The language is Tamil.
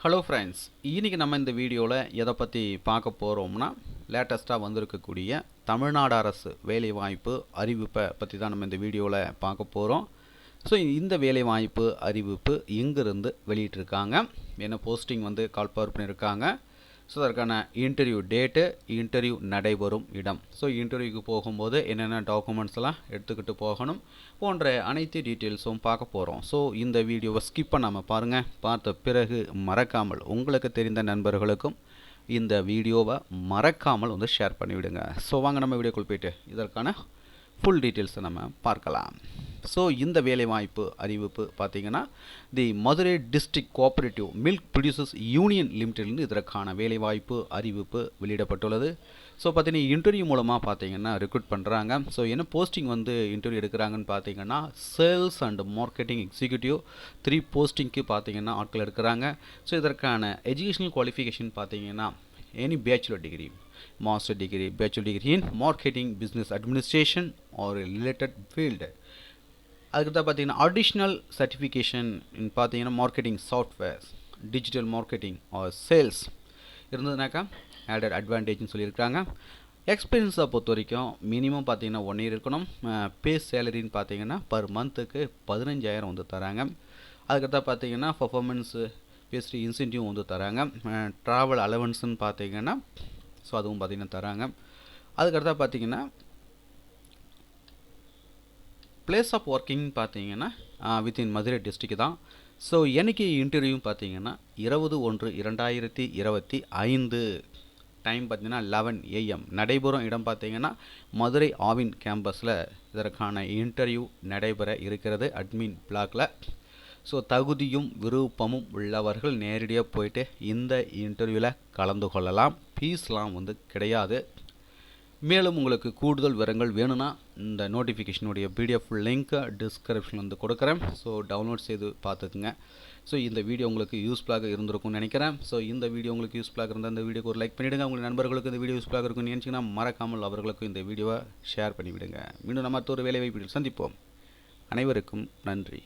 ஹலோ ஃப்ரெண்ட்ஸ், இன்றைக்கி நம்ம இந்த வீடியோவில் எதை பற்றி பார்க்க போகிறோம்னா, லேட்டஸ்ட்டாக வந்திருக்கக்கூடிய தமிழ்நாடு அரசு வேலைவாய்ப்பு அறிவிப்பை பற்றி தான் நம்ம இந்த வீடியோவில் பார்க்க போகிறோம். ஸோ இந்த வேலைவாய்ப்பு அறிவிப்பு எங்கேருந்து வெளியிட்டிருக்காங்க, என்ன போஸ்டிங் கால்பவர் பண்ணியிருக்காங்க, ஸோ அதற்கான இன்டர்வியூ டேட்டு, இன்டர்வியூ நடைபெறும் இடம், ஸோ இன்டர்வியூக்கு போகும்போது என்னென்ன டாக்குமெண்ட்ஸ்லாம் எடுத்துக்கிட்டு போகணும் போன்ற அனைத்து டீட்டெயில்ஸும் பார்க்க போகிறோம். ஸோ இந்த வீடியோவை ஸ்கிப் பண்ணாமல் பாருங்கள். பார்த்த பிறகு மறக்காமல் உங்களுக்கு தெரிந்த நண்பர்களுக்கும் இந்த வீடியோவை மறக்காமல் ஷேர் பண்ணிவிடுங்க. ஸோ வாங்க நம்ம வீடியோக்குள் போய்ட்டு இதற்கான ஃபுல் டீட்டெயில்ஸை நம்ம பார்க்கலாம். ஸோ இந்த வேலைவாய்ப்பு அறிவிப்பு பார்த்திங்கன்னா, the Madurai district cooperative milk producers union லிமிடெட்லேருந்து இதற்கான வேலைவாய்ப்பு அறிவிப்பு வெளியிடப்பட்டுள்ளது. ஸோ பார்த்தீங்கன்னா இன்டர்வியூ மூலமாக பார்த்தீங்கன்னா ரெக்ரூட் பண்ணுறாங்க. ஸோ என்ன போஸ்டிங் இன்டர்வியூ எடுக்கிறாங்கன்னு பார்த்தீங்கன்னா, சேல்ஸ் அண்ட் மார்க்கெட்டிங் எக்ஸிக்யூட்டிவ் 3 போஸ்டிங்க்கு பார்த்தீங்கன்னா ஆட்கள் எடுக்கிறாங்க. ஸோ இதற்கான எஜுகேஷனல் குவாலிஃபிகேஷன் பார்த்தீங்கன்னா any bachelor degree, master degree, bachelor degree in marketing, business administration or related field. அதுக்கு தான் பார்த்தீங்கன்னா அடிஷ்னல் சர்டிஃபிகேஷன் பார்த்தீங்கன்னா marketing softwares, digital marketing or sales இருந்ததுனாக்கா ஆடட் அட்வான்டேஜ்னு சொல்லியிருக்காங்க. எக்ஸ்பீரியன்ஸை பொறுத்த வரைக்கும் மினிமம் பார்த்தீங்கன்னா 1 இயர் இருக்கணும். பே சேலரின்னு பார்த்தீங்கன்னா பர் மந்த்துக்கு 15,000 தராங்க. அதுக்கடுத்தா பார்த்தீங்கன்னா பர்ஃபார்மன்ஸு பேஸ்டு இன்சென்டிவ் தராங்க. ட்ராவல் அலவன்ஸ்ன்னு பார்த்தீங்கன்னா ஸோ அதுவும் பார்த்தீங்கன்னா தராங்க. அதுக்கடுத்தா பார்த்தீங்கன்னா பிளேஸ் ஆஃப் ஒர்க்கிங் பார்த்தீங்கன்னா வித்தின் மதுரை டிஸ்ட்ரிக்ட் தான். ஸோ எனக்கு இன்டர்வியூ பார்த்தீங்கன்னா 20/1/2025 டைம் பார்த்தீங்கன்னா 11 AM நடைபெறும் இடம் பார்த்தீங்கன்னா மதுரை ஆவின் கேம்பஸில் இதற்கான இன்டர்வியூ நடைபெற இருக்கிறது, அட்மின் பிளாக்ல. ஸோ தகுதியும் விருப்பமும் உள்ளவர்கள் நேரடியாக போயிட்டு இந்த இன்டர்வியூவில் கலந்து கொள்ளலாம். ஃபீஸ்லாம் கிடையாது. மேலும் உங்களுக்கு கூடுதல் விவரங்கள் வேணும்னா இந்த நோட்டிஃபிகேஷனுடைய PDF லிங்க்கை டிஸ்கிரிப்ஷனில் கொடுக்குறேன். ஸோ டவுன்லோட் செய்து பார்த்துக்குங்க. ஸோ இந்த வீடியோ உங்களுக்கு யூஸ்ஃபுல்லாக இருந்திருக்கும்னு நினைக்கிறேன். ஸோ இந்த வீடியோ உங்களுக்கு யூஸ்ஃபுல்லாக இருந்தால் இந்த வீடியோக்கு ஒரு லைக் பண்ணிவிடுங்க. உங்கள் நண்பர்களுக்கு இந்த வீடியோ யூஸ்ஃபுல்லாக இருக்கும்னு நினச்சிங்கன்னா மறக்காமல் அவர்களுக்கும் இந்த வீடியோவை ஷேர் பண்ணிவிடுங்க. மீண்டும் நம்ம ஒரு வேலைவாய்ப்பில் சந்திப்போம். அனைவருக்கும் நன்றி.